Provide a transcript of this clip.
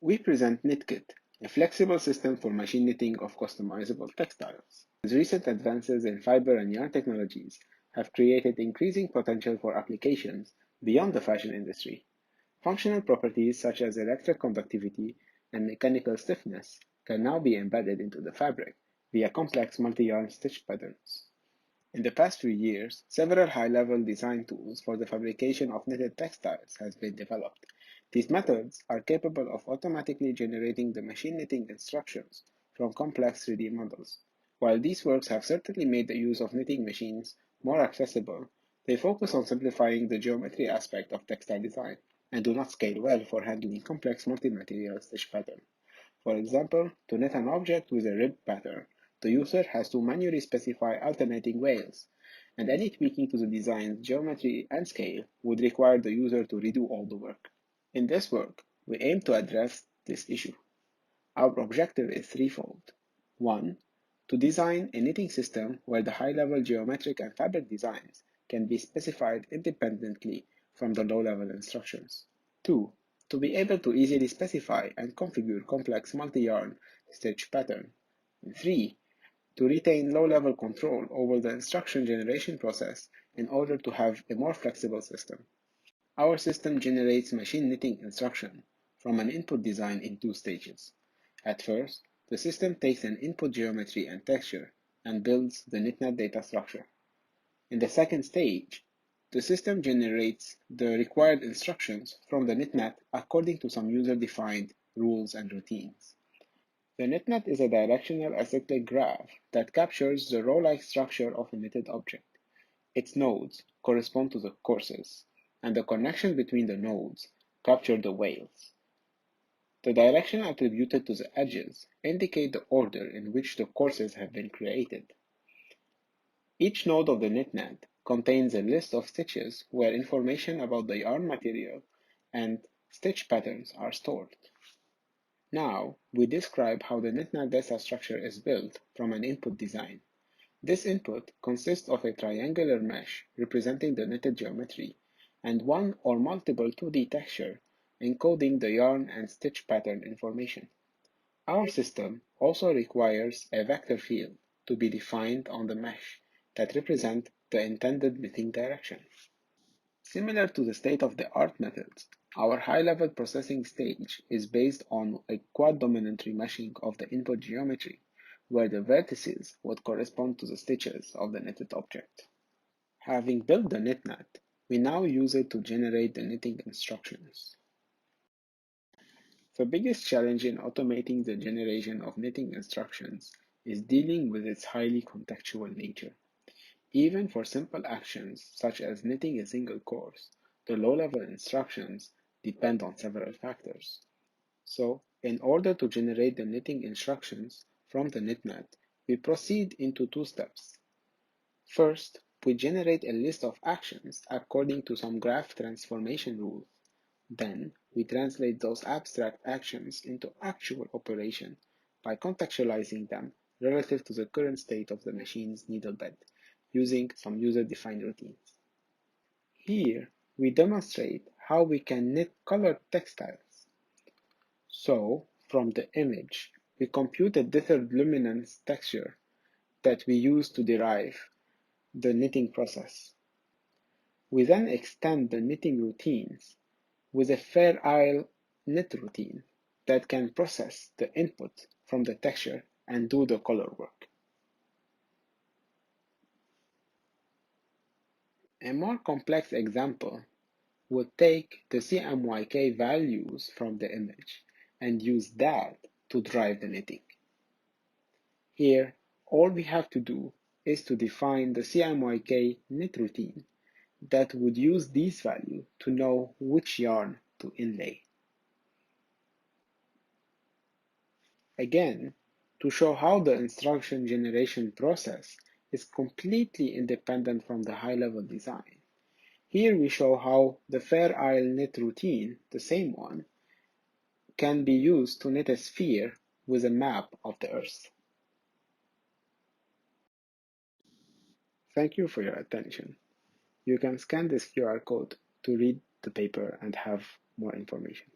We present KnitKit, a flexible system for machine knitting of customizable textiles. As recent advances in fiber and yarn technologies have created increasing potential for applications beyond the fashion industry. Functional properties such as electric conductivity and mechanical stiffness can now be embedded into the fabric via complex multi-yarn stitch patterns. In the past few years, several high-level design tools for the fabrication of knitted textiles has been developed. These methods are capable of automatically generating the machine knitting instructions from complex 3D models. While these works have certainly made the use of knitting machines more accessible, they focus on simplifying the geometry aspect of textile design and do not scale well for handling complex multi-material stitch patterns. For example, to knit an object with a rib pattern, the user has to manually specify alternating rails, and any tweaking to the design's geometry and scale would require the user to redo all the work. In this work, we aim to address this issue. Our objective is threefold. 1. To design a knitting system where the high-level geometric and fabric designs can be specified independently from the low-level instructions. 2. To be able to easily specify and configure complex multi-yarn stitch patterns. 3. To retain low-level control over the instruction generation process in order to have a more flexible system. Our system generates machine knitting instruction from an input design in two stages. At first, the system takes an input geometry and texture and builds the KnitNet data structure. In the second stage, the system generates the required instructions from the KnitNet according to some user-defined rules and routines. The KnitNet is a directional acyclic graph that captures the row-like structure of a knitted object. Its nodes correspond to the courses, and the connection between the nodes capture the wales. The direction attributed to the edges indicate the order in which the courses have been created. Each node of the KnitNet contains a list of stitches where information about the yarn material and stitch patterns are stored. Now, we describe how the KnitNet data structure is built from an input design. This input consists of a triangular mesh representing the knitted geometry and one or multiple 2D texture encoding the yarn and stitch pattern information. Our system also requires a vector field to be defined on the mesh that represent the intended knitting direction. Similar to the state-of-the-art methods, our high-level processing stage is based on a quad-dominant remeshing of the input geometry, where the vertices would correspond to the stitches of the knitted object. Having built the KnitNet, we now use it to generate the knitting instructions. The biggest challenge in automating the generation of knitting instructions is dealing with its highly contextual nature. Even for simple actions such as knitting a single course, the low-level instructions depend on several factors. So, in order to generate the knitting instructions from the KnitNet, we proceed into two steps. First, we generate a list of actions according to some graph transformation rules. Then, we translate those abstract actions into actual operation by contextualizing them relative to the current state of the machine's needle bed, using some user-defined routines. Here, we demonstrate how we can knit colored textiles. So, from the image, we compute a dithered luminance texture that we use to derive the knitting process. We then extend the knitting routines with a Fair Isle knit routine that can process the input from the texture and do the color work. A more complex example would take the CMYK values from the image and use that to drive the knitting. Here, all we have to do is to define the CMYK knit routine that would use these values to know which yarn to inlay. Again, to show how the instruction generation process is completely independent from the high-level design. Here we show how the Fair Isle knit routine, the same one, can be used to knit a sphere with a map of the Earth. Thank you for your attention. You can scan this QR code to read the paper and have more information.